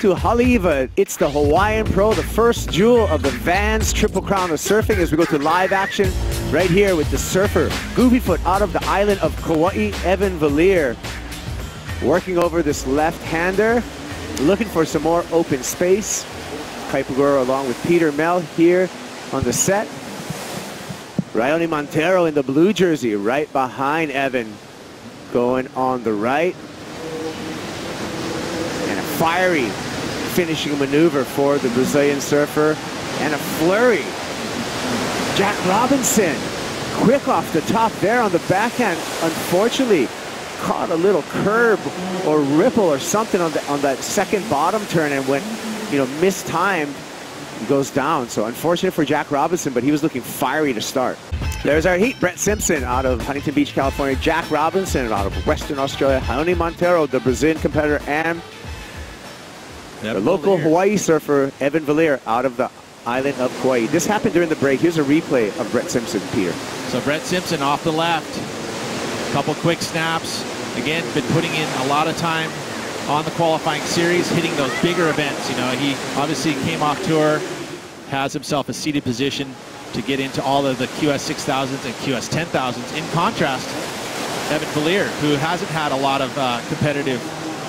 to Haleiwa. It's the Hawaiian Pro, the first jewel of the Vans Triple Crown of Surfing, as we go to live action right here with the surfer, goofy foot out of the island of Kauai, Evan Valiere, working over this left-hander, looking for some more open space. Kaipagura along with Peter Mel here on the set. Raoni Monteiro in the blue jersey right behind Evan, going on the right. And a fiery finishing maneuver for the Brazilian surfer, and a flurry. Jack Robinson, quick off the top there on the backhand. Unfortunately, caught a little curb or ripple or something on that second bottom turn, and went, mistimed, goes down. So unfortunate for Jack Robinson, but he was looking fiery to start. There's our heat. Brett Simpson out of Huntington Beach, California. Jack Robinson out of Western Australia. Raoni Monteiro, the Brazilian competitor, and the local Hawaii surfer, Evan Valiere, out of the island of Kauai. This happened during the break. Here's a replay of Brett Simpson, Peter. So Brett Simpson off the left. Couple quick snaps. Again, been putting in a lot of time on the qualifying series, hitting those bigger events. He obviously came off tour, has himself a seated position to get into all of the QS 6000s and QS 10,000s. In contrast, Evan Valiere, who hasn't had a lot of competitive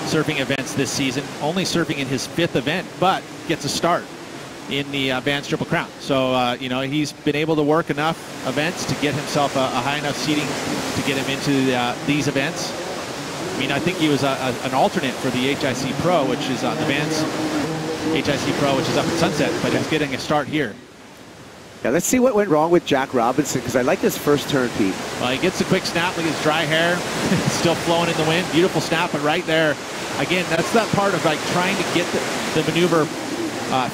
surfing events this season, only surfing in his 5th event, but gets a start in the Vans Triple Crown. So, he's been able to work enough events to get himself a high enough seating to get him into these events. I think he was an alternate for the HIC Pro, which is the Vans HIC Pro, which is up in Sunset, but he's getting a start here. Yeah, let's see what went wrong with Jack Robinson, because I like this first turn, Pete. Well, he gets a quick snap. Look at his dry hair. Still flowing in the wind. Beautiful snap, but right there, again, that's that part of trying to get the maneuver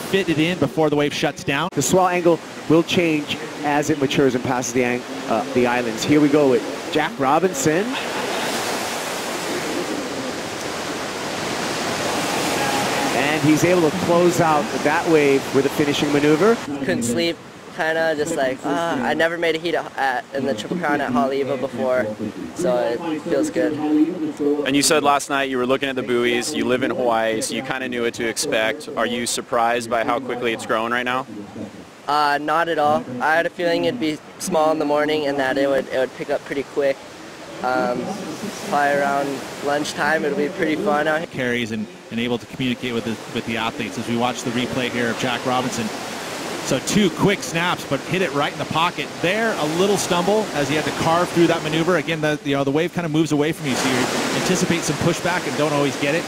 fitted in before the wave shuts down. The swell angle will change as it matures and passes the islands. Here we go with Jack Robinson. And he's able to close out that wave with a finishing maneuver. Couldn't sleep, kind of just I never made a heat in the Triple Crown at Haleiwa before, so it feels good. And you said last night you were looking at the buoys. You live in Hawaii, so you kind of knew what to expect. Are you surprised by how quickly it's growing right now? Not at all. I had a feeling it'd be small in the morning and that it would pick up pretty quick. Probably around lunchtime, it'll be pretty fun out here. Carries and able to communicate with the athletes as we watch the replay here of Jack Robinson. So 2 quick snaps, but hit it right in the pocket. There, a little stumble as he had to carve through that maneuver. Again, the wave kind of moves away from you, so you anticipate some pushback and don't always get it.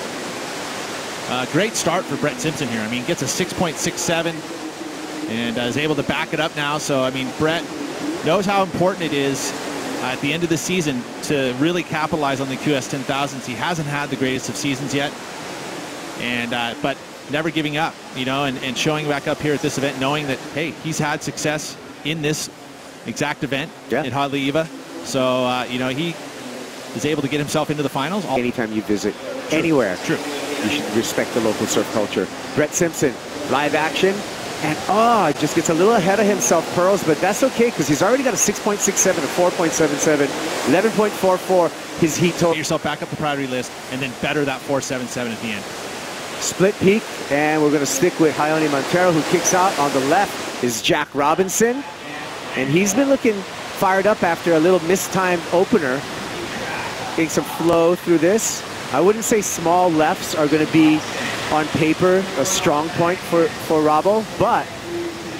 Great start for Brett Simpson here. Gets a 6.67 and is able to back it up now. So, Brett knows how important it is at the end of the season to really capitalize on the QS 10,000s. He hasn't had the greatest of seasons yet, and but never giving up, and showing back up here at this event, knowing that, hey, he's had success in this exact event at Haleiwa. So, he is able to get himself into the finals. Anytime you visit anywhere, you should respect the local surf culture. Brett Simpson, live action. And just gets a little ahead of himself, Pearls, but that's okay, because he's already got a 6.67, a 4.77, 11.44 his heat total. Get yourself back up the priority list, and then better that 4.77 at the end. Split peak, and we're going to stick with Raoni Monteiro, who kicks out. On the left is Jack Robinson, and he's been looking fired up after a little mistimed opener. Getting some flow through this. I wouldn't say small lefts are going to be, on paper, a strong point for Robbo, but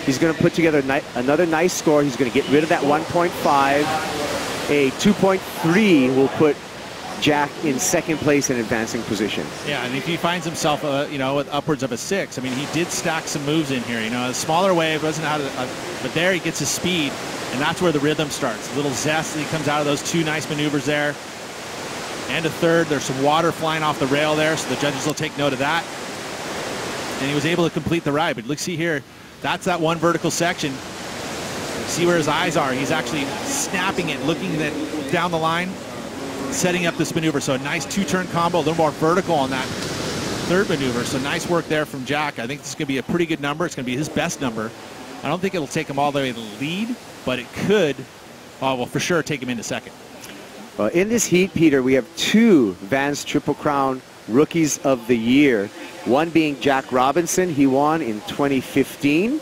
he's going to put together another nice score. He's going to get rid of that 1.5. A 2.3 will put Jack in second place in advancing position. Yeah, and if he finds himself, with upwards of a 6, he did stack some moves in here. A smaller wave, wasn't out of, but there he gets his speed, and that's where the rhythm starts. A little zest that he comes out of those 2 nice maneuvers there. And a third, there's some water flying off the rail there, so the judges will take note of that. And he was able to complete the ride. But look, see here, that's that one vertical section. See where his eyes are. He's actually snapping it, looking down the line, setting up this maneuver. So a nice 2-turn combo, a little more vertical on that third maneuver. So nice work there from Jack. I think this is going to be a pretty good number. It's going to be his best number. I don't think it'll take him all the way to the lead, but it could, for sure, take him into second. In this heat, Peter, we have 2 Vans Triple Crown Rookies of the Year. One being Jack Robinson. He won in 2015.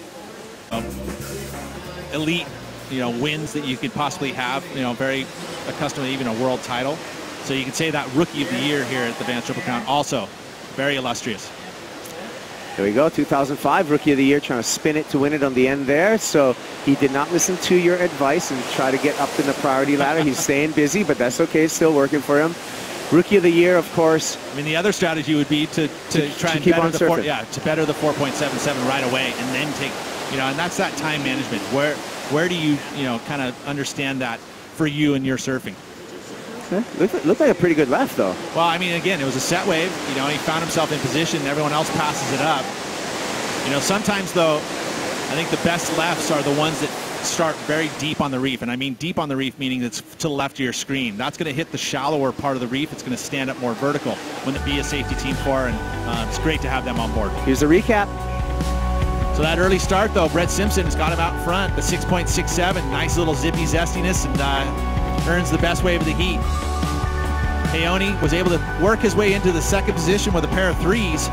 Elite, wins that you could possibly have. Very accustomed to even a world title. So you can say that Rookie of the Year here at the Vans Triple Crown, also very illustrious. There we go, 2005 Rookie of the Year, trying to spin it to win it on the end there. So he did not listen to your advice and try to get up in the priority ladder. He's staying busy, but that's okay, it's still working for him. Rookie of the Year, of course. I mean, the other strategy would be to try and better the to better the 4.77 right away, and then take, and that's that time management. Where do you, kind of understand that for you and your surfing? Looked like a pretty good left, though. Well, I mean, again, it was a set wave. He found himself in position. Everyone else passes it up. Sometimes, though, I think the best lefts are the ones that start very deep on the reef. And I mean deep on the reef, meaning it's to the left of your screen. That's going to hit the shallower part of the reef. It's going to stand up more vertical. Wouldn't it be a safety team for? And it's great to have them on board. Here's a recap. So that early start, though, Brett Simpson has got him out in front. The 6.67, nice little zippy zestiness, and earns the best wave of the heat. Raoni was able to work his way into the second position with a pair of threes,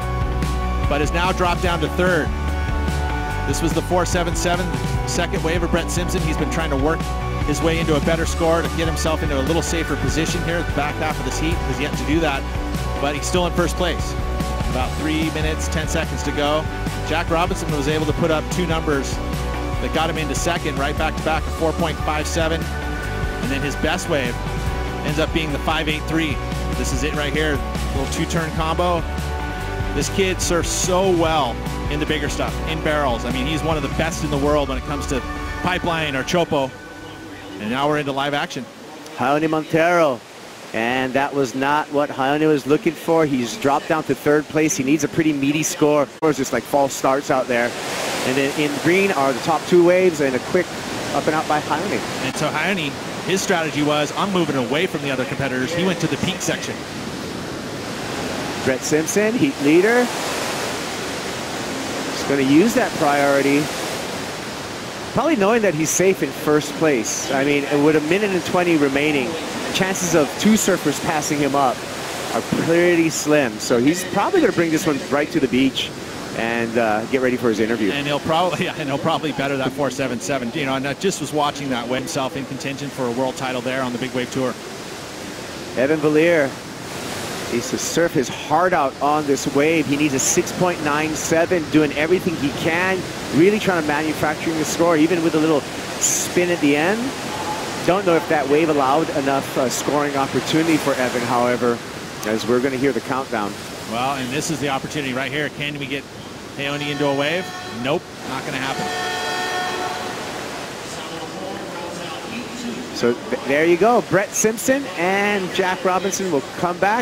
but has now dropped down to third. This was the 4.77 second wave of Brett Simpson. He's been trying to work his way into a better score to get himself into a little safer position here at the back half of this heat. Has yet to do that, but he's still in first place. About 3 minutes, 10 seconds to go. Jack Robinson was able to put up two numbers that got him into second, right back to back, a 4.57. And then his best wave ends up being the 5.83. This is it right here, little two-turn combo. This kid surfs so well in the bigger stuff, in barrels. I mean, he's one of the best in the world when it comes to pipeline or chopo. And now we're into live action. Raoni Monteiro. And that was not what Raoni was looking for. He's dropped down to third place. He needs a pretty meaty score. There's just like false starts out there. And then in green are the top two waves and a quick up and out by Raoni. And so Raoni, his strategy was, I'm moving away from the other competitors. He went to the peak section. Brett Simpson, heat leader. He's going to use that priority. Probably knowing that he's safe in first place. I mean, with a minute and 20 remaining, chances of two surfers passing him up are pretty slim. So he's probably going to bring this one right to the beach and get ready for his interview. And he'll probably better that 4.77. And I just was watching that wave himself in contention for a world title there on the Big Wave Tour. Evan Valiere needs to surf his heart out on this wave. He needs a 6.97, doing everything he can, really trying to manufacture the score, even with a little spin at the end. Don't know if that wave allowed enough scoring opportunity for Evan, however, as we're going to hear the countdown. Well, and this is the opportunity right here. Can we get Raoni into a wave? Nope, not going to happen. So there you go. Brett Simpson and Jack Robinson will come back.